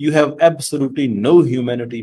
you have absolutely no humanity.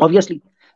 Obviously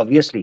obviously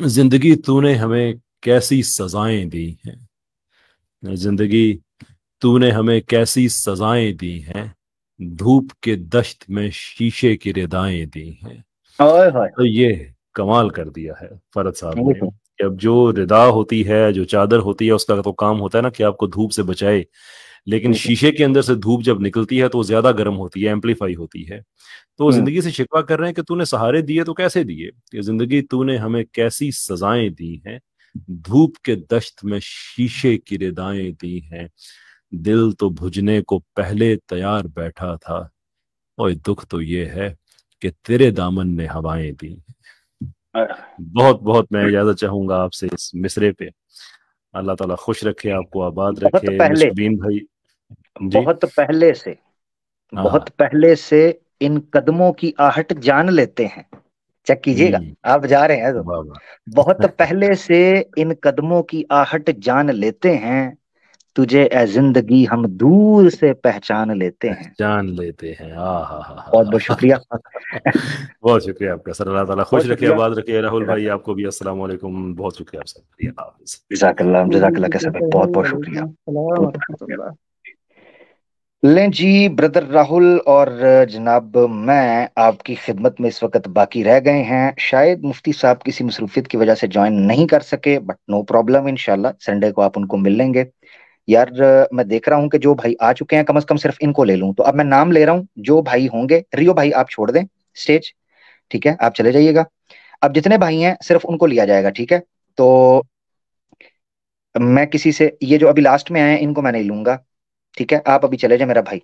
जिंदगी तूने हमें कैसी सजाएं दी हैं, जिंदगी तूने हमें कैसी सजाएं दी हैं, धूप के दश्त में शीशे की रिदाएं दी हैं। ओए होए तो ये कमाल कर दिया है फरद साहब ये ने तो कि अब जो रिदा होती है, जो चादर होती है, उसका तो काम होता है ना कि आपको धूप से बचाए, लेकिन बिल्कुल। शीशे के अंदर से धूप जब निकलती है तो वो ज्यादा गर्म होती है, एम्पलीफाई होती है। तो वो जिंदगी से शिकवा कर रहे हैं कि तूने सहारे दिए तो कैसे दिए, कि जिंदगी तूने हमें कैसी सजाएं दी हैं, धूप के दश्त में शीशे की रिदाएं दी हैं, दिल तो बुझने को पहले तैयार बैठा था, और दुख तो ये है कि तेरे दामन ने हवाएं दी। बहुत बहुत मैं इजाजत चाहूंगा आपसे इस मिसरे पे। अल्लाह ताला खुश रखे, आपको आबाद बहुत रखे। पहले मुस्बीन भाई जी। बहुत पहले से बहुत हाँ। पहले से इन कदमों की आहट जान लेते हैं। चेक कीजिएगा, आप जा रहे हैं तो वाह वाह। बहुत पहले से इन कदमों की आहट जान लेते हैं, तुझे ए जिंदगी हम दूर से पहचान लेते हैं। पहचान लेते हैं। हाँ बहुत बहुत शुक्रिया। बहुत शुक्रिया आपका सर, अल्लाह ताला खुश बहुत रखे, शुक्रिया। आबाद रखे। राहुल भाई आपको भी अस्सलाम वालेकुम, बहुत शुक्रिया आपसे। अल्लाह हाफिज़। जज़ाकल्लाह जी जज़ाकल्लाह ठीक कैसा है भाई, सर बहुत भाई, बहुत शुक्रिया, वालेकुम अस्सलाम बहुत बहुत शुक्रिया। वरहमतुल्लाह। लें जी ब्रदर राहुल और जनाब, मैं आपकी खिदमत में इस वक्त बाकी रह गए हैं। शायद मुफ्ती साहब किसी मसरूफियत की वजह से ज्वाइन नहीं कर सके, बट नो प्रॉब्लम, इंशाल्लाह संडे को आप उनको मिल लेंगे। यार मैं देख रहा हूं कि जो भाई आ चुके हैं कम से कम सिर्फ इनको ले लूं, तो अब मैं नाम ले रहा हूं। जो भाई होंगे, रियो भाई आप छोड़ दें स्टेज, ठीक है, आप चले जाइएगा। अब जितने भाई हैं सिर्फ उनको लिया जाएगा, ठीक है। तो मैं किसी से, ये जो अभी लास्ट में आए हैं इनको मैं नहीं लूंगा, ठीक है। आप अभी चले जाए मेरा भाई।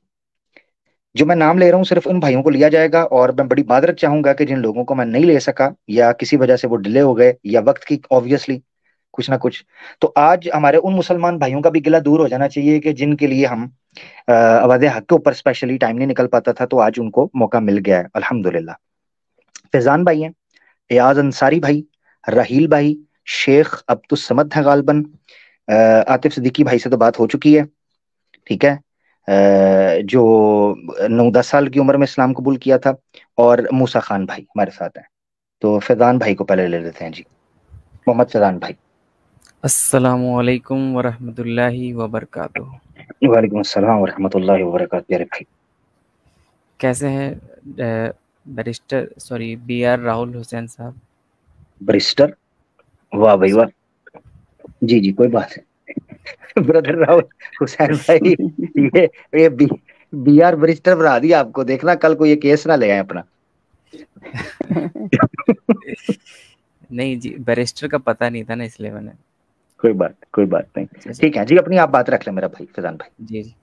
जो मैं नाम ले रहा हूँ सिर्फ उन भाइयों को लिया जाएगा, और मैं बड़ी मादरत चाहूंगा कि जिन लोगों को मैं नहीं ले सका या किसी वजह से वो डिले हो गए या वक्त की ऑब्वियसली कुछ ना कुछ, तो आज हमारे उन मुसलमान भाइयों का भी गिला दूर हो जाना चाहिए कि जिनके लिए हम अवध हक के ऊपर स्पेशली टाइम नहीं निकल पाता था, तो आज उनको मौका मिल गया है अल्हम्दुलिल्लाह। फैजान भाई हैं, एयाज अंसारी भाई, राहील भाई, शेख अब्दुस समद है गालबन, आतिफ सिद्दीकी भाई से तो बात हो चुकी है, ठीक है। जो 9-10 साल की उम्र में इस्लाम कबूल किया था, और मूसा खान भाई हमारे साथ हैं। तो फैजान भाई को पहले ले लेते हैं जी, मोहम्मद फैजान भाई। अस्सलामुअलैकुम वरहमतुल्लाहि वबरकातुहू। वालेकुम अस्सलाम वरहमतुल्लाहि वबरकातुहू। प्यारे भाई कैसे हैं बैरिस्टर BR राहुल हुसैन साहब? बरिस्टर, वाह भाई वाह। जी जी कोई बात नहीं ब्रदर राहुल हुसैन भाई, ये बी आर बरिस्टर बना दिया आपको, देखना कल को ये केस ना ले आए अपना नहीं जी, बैरिस्टर का पता नहीं था ना, इसलिए मैंने। कोई बात नहीं, ठीक है जी। अपनी आप बात रख ले मेरा भाई फैजान भाई। जी जी।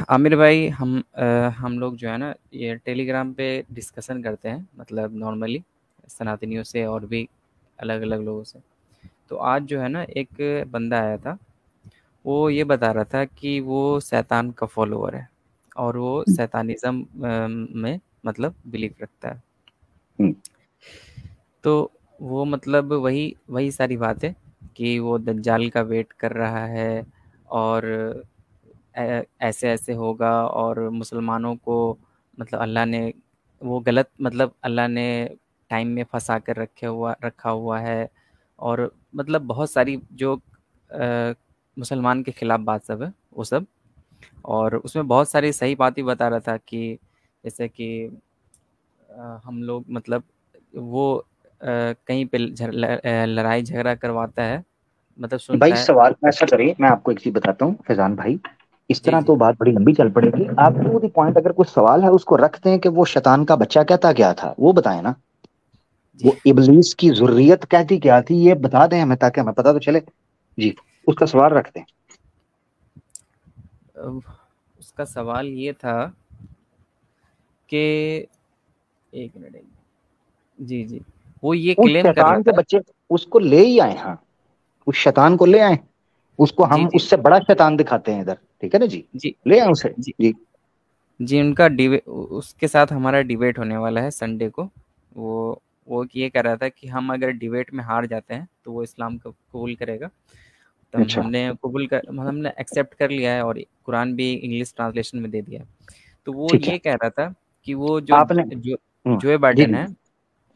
आमिर भाई, हम लोग जो है ना ये टेलीग्राम पे डिस्कशन करते हैं, मतलब नॉर्मली सनातनियों से और भी अलग अलग लोगों से। तो आज जो है ना एक बंदा आया था, वो ये बता रहा था कि वो शैतान का फॉलोअर है और वो शैतानिज़्म में मतलब बिलीव रखता है। तो वो मतलब वही सारी बात है कि वो दज्जाल का वेट कर रहा है और ऐसे ऐसे होगा, और मुसलमानों को मतलब अल्लाह ने वो गलत, मतलब अल्लाह ने टाइम में फंसा कर रखा हुआ है, और मतलब बहुत सारी जो मुसलमान के खिलाफ बात सब है वो सब। और उसमें बहुत सारी सही बात भी बता रहा था कि जैसे कि हम लोग मतलब वो कहीं पे लड़ाई झगड़ा करवाता है, मतलब सुनता भाई है। सवाल ऐसा करें, मैं आपको एक चीज बताता हूँ फैजान भाई, इस जी तरह जी तो बात बड़ी लंबी चल पड़ेगी। आप टू द पॉइंट अगर कुछ सवाल है उसको रखते हैं कि वो शैतान का बच्चा कहता क्या था, वो बताएं ना। जी। वो इबलीस की जुर्रियत कहती क्या थी, ये बता दें हमें ताकि हमें पता तो चले जी। उसका सवाल रखते हैं। उसका सवाल ये था कि एक मिनट, जी जी, वो ये उस क्लेम कर रहा शैतान के था। बच्चे उसको ले ही आए, हाँ उस शैतान को ले आए, उसको जी हम जी उससे बड़ा शैतान दिखाते हैं इधर, ठीक है ना जी। जी ले आए उसे जी जी। जी। उनका उसके साथ हमारा डिबेट होने वाला है संडे को। वो ये कह रहा था कि हम अगर डिबेट में हार जाते हैं तो वो इस्लाम को कबूल करेगा। तो अच्छा हमने एक्सेप्ट कर लिया है और कुरान भी इंग्लिश ट्रांसलेशन में दे दिया है। तो वो ठीक है। ये कह रहा था कि वो जो आपने जो हम्म, जोए जी बाइडेन जी है,